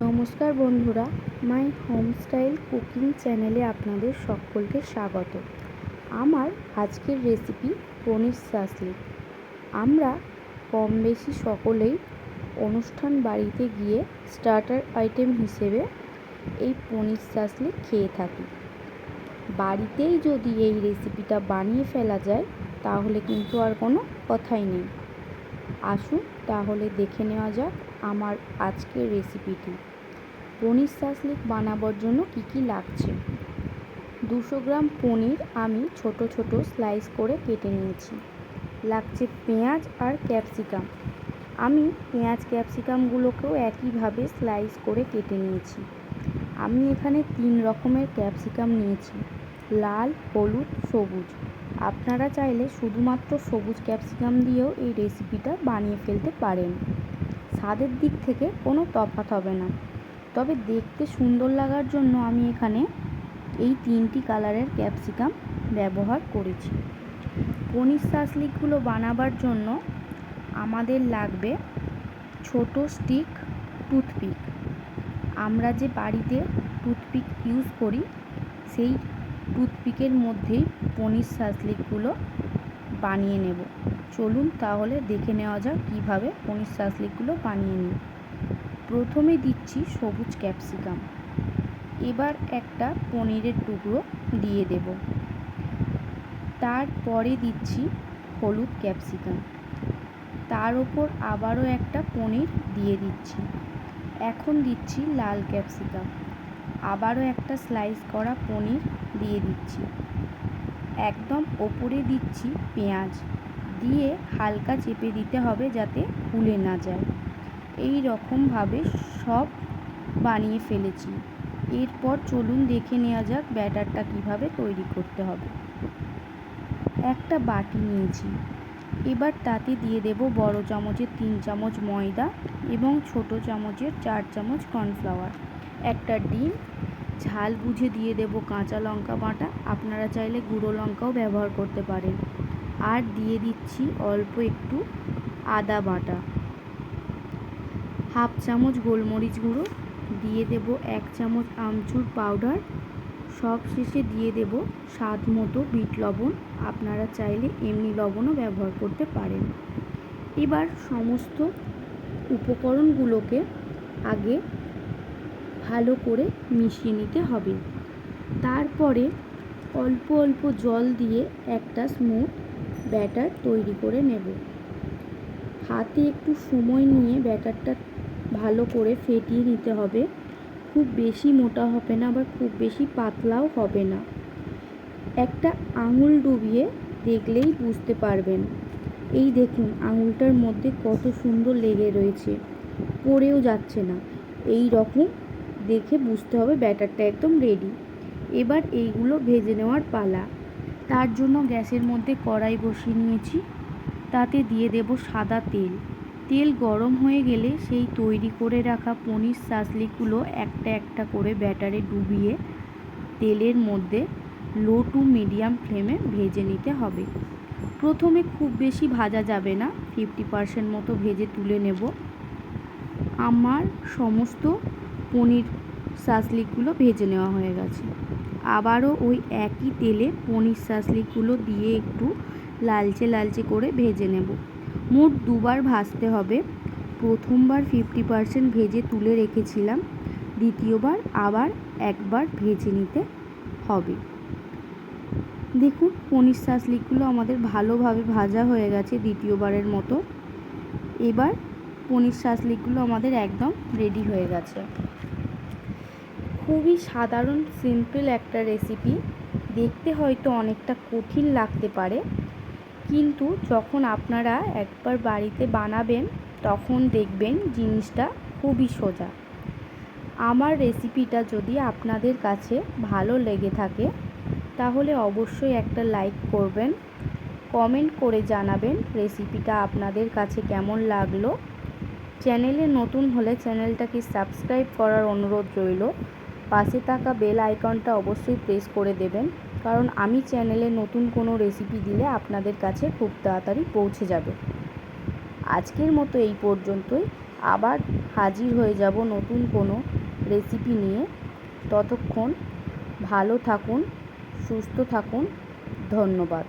নমস্কার বন্ধুরা, my home style cooking চ্যানেলে আপনাদের সকলকে স্বাগত। আমার আজকের রেসিপি পনির সাসলিক। আমরা কম বেশি সকলেই অনুষ্ঠান বাড়িতে গিয়ে স্টার্টার আইটেম হিসেবে এই পনির সাসলিক খেয়ে থাকি। বাড়িতেই যদি এই রেসিপিটা বানিয়ে ফেলা যায় তাহলে কিন্তু আর কোনো কথাই নেই। আসুন তাহলে দেখে নেওয়া যাক আমার আজকের রেসিপিটি। পনির সাসলিক বানাবার জন্য কি কি লাগছে। 200 গ্রাম পনির আমি ছোট ছোট স্লাইস করে কেটে নিয়েছি। লাগছে পেঁয়াজ আর ক্যাপসিকাম। আমি পেঁয়াজ ক্যাপসিকামগুলোকেও একইভাবে স্লাইস করে কেটে নিয়েছি। আমি এখানে 3 রকমের ক্যাপসিকাম নিয়েছি, লাল, হলুদ, সবুজ। আপনারা চাইলে শুধুমাত্র সবুজ ক্যাপসিকাম দিয়েও এই রেসিপিটা বানিয়ে ফেলতে পারেন। স্বাদের দিক থেকে কোনো তফাৎ হবে না, তবে দেখতে সুন্দর লাগার জন্য আমি এখানে এই 3টি কালারের ক্যাপসিকাম ব্যবহার করেছি। পনির সাসলিকগুলো বানাবার জন্য আমাদের লাগবে ছোট স্টিক টুথপিক। আমরা যে বাড়িতে টুথপিক ইউজ করি সেই টুথপিকের মধ্যেই পনির সাসলিকগুলো বানিয়ে নেব। চলুন তাহলে দেখে নেওয়া যাক কীভাবে পনির সাসলিকগুলো বানিয়ে নিই। প্রথমে দিচ্ছি সবুজ ক্যাপসিকাম। এবার একটা পনিরের টুকরো দিয়ে দেব। তারপরে দিচ্ছি হলুদ ক্যাপসিকাম। তার ওপর আবারও একটা পনির দিয়ে দিচ্ছি। এখন দিচ্ছি লাল ক্যাপসিকাম। আবারও একটা স্লাইস করা পনির দিয়ে দিচ্ছি। একদম ওপরে দিচ্ছি পেঁয়াজ, দিয়ে হালকা চেপে দিতে হবে যাতে খুলে না যায়। এই রকমভাবে সব বানিয়ে ফেলেছি। এরপর চলুন দেখে নেওয়া যাক ব্যাটারটা কিভাবে তৈরি করতে হবে। একটা বাটি নিয়েছি। এবার তাতে দিয়ে দেব বড় চামচের 3 চামচ ময়দা এবং ছোট চামচের 4 চামচ কর্নফ্লাওয়ার। একটা ডিম, ঝাল বুঝে দিয়ে দেব কাঁচা লঙ্কা বাটা। আপনারা চাইলে গুঁড়ো লঙ্কাও ব্যবহার করতে পারেন। আর দিয়ে দিচ্ছি অল্প একটু আদা বাটা, হাফ চামচ গোলমরিচ গুঁড়ো, দিয়ে দেব 1 চামচ আমচুর পাউডার। সব শেষে দিয়ে দেব স্বাদ মতো বিট লবণ। আপনারা চাইলে এমনি লবণও ব্যবহার করতে পারেন। এবার সমস্ত উপকরণগুলোকে আগে ভালো করে মিশিয়ে নিতে হবে। তারপরে অল্প অল্প জল দিয়ে একটা স্মুথ ব্যাটার তৈরি করে নেব। হাতে একটু সময় নিয়ে ব্যাটারটা ভালো করে ফেটিয়ে নিতে হবে। খুব বেশি মোটা হবে না, আবার খুব বেশি পাতলাও হবে না। একটা আঙুল ডুবিয়ে দেখলেই বুঝতে পারবেন। এই দেখুন আঙুলটার মধ্যে কত সুন্দর লেগে রয়েছে, পড়েও যাচ্ছে না। এই রকম দেখে বুঝতে হবে ব্যাটারটা একদম রেডি। এবার এইগুলো ভেজে নেওয়ার পালা। তার জন্য গ্যাসের মধ্যে কড়াই বসিয়ে নিয়েছি। তাতে দিয়ে দেব সাদা তেল। তেল গরম হয়ে গেলে সেই তৈরি করে রাখা পনির সাসলিকগুলো একটা একটা করে ব্যাটারে ডুবিয়ে তেলের মধ্যে লো টু মিডিয়াম ফ্লেমে ভেজে নিতে হবে। প্রথমে খুব বেশি ভাজা যাবে না, 50% মতো ভেজে তুলে নেব। আমার সমস্ত পনির সাসলিকগুলো ভেজে নেওয়া হয়ে গেছে। আবারও ওই একই তেলে পনির সাসলিকগুলো দিয়ে একটু লালচে লালচে করে ভেজে নেব। মোট দুবার ভাজতে হবে। প্রথমবার 50% ভেজে তুলে রেখেছিলাম, দ্বিতীয়বার আবার একবার ভেজে নিতে হবে। দেখুন পনির সাসলিকগুলো আমাদের ভালোভাবে ভাজা হয়ে গেছে দ্বিতীয়বারের মতো। এবার পনির সাসলিকগুলো আমাদের একদম রেডি হয়ে গেছে। খুবই সাধারণ সিম্পল একটা রেসিপি। দেখতে হয়তো অনেকটা কঠিন লাগতে পারে, কিন্তু যখন আপনারা একবার বাড়িতে বানাবেন তখন দেখবেন জিনিসটা খুবই সোজা। আমার রেসিপিটা যদি আপনাদের কাছে ভালো লেগে থাকে তাহলে অবশ্যই একটা লাইক করবেন, কমেন্ট করে জানাবেন রেসিপিটা আপনাদের কাছে কেমন লাগলো। চ্যানেলে নতুন হলে চ্যানেলটাকে সাবস্ক্রাইব করার অনুরোধ রইল। পাশে থাকা বেল আইকনটা অবশ্যই প্রেস করে দেবেন, কারণ আমি চ্যানেলে নতুন কোনো রেসিপি দিলে আপনাদের কাছে খুব তাড়াতাড়ি পৌঁছে যাবে। আজকের মতো এই পর্যন্তই। আবার হাজির হয়ে যাব নতুন কোনো রেসিপি নিয়ে। ততক্ষণ ভালো থাকুন, সুস্থ থাকুন। ধন্যবাদ।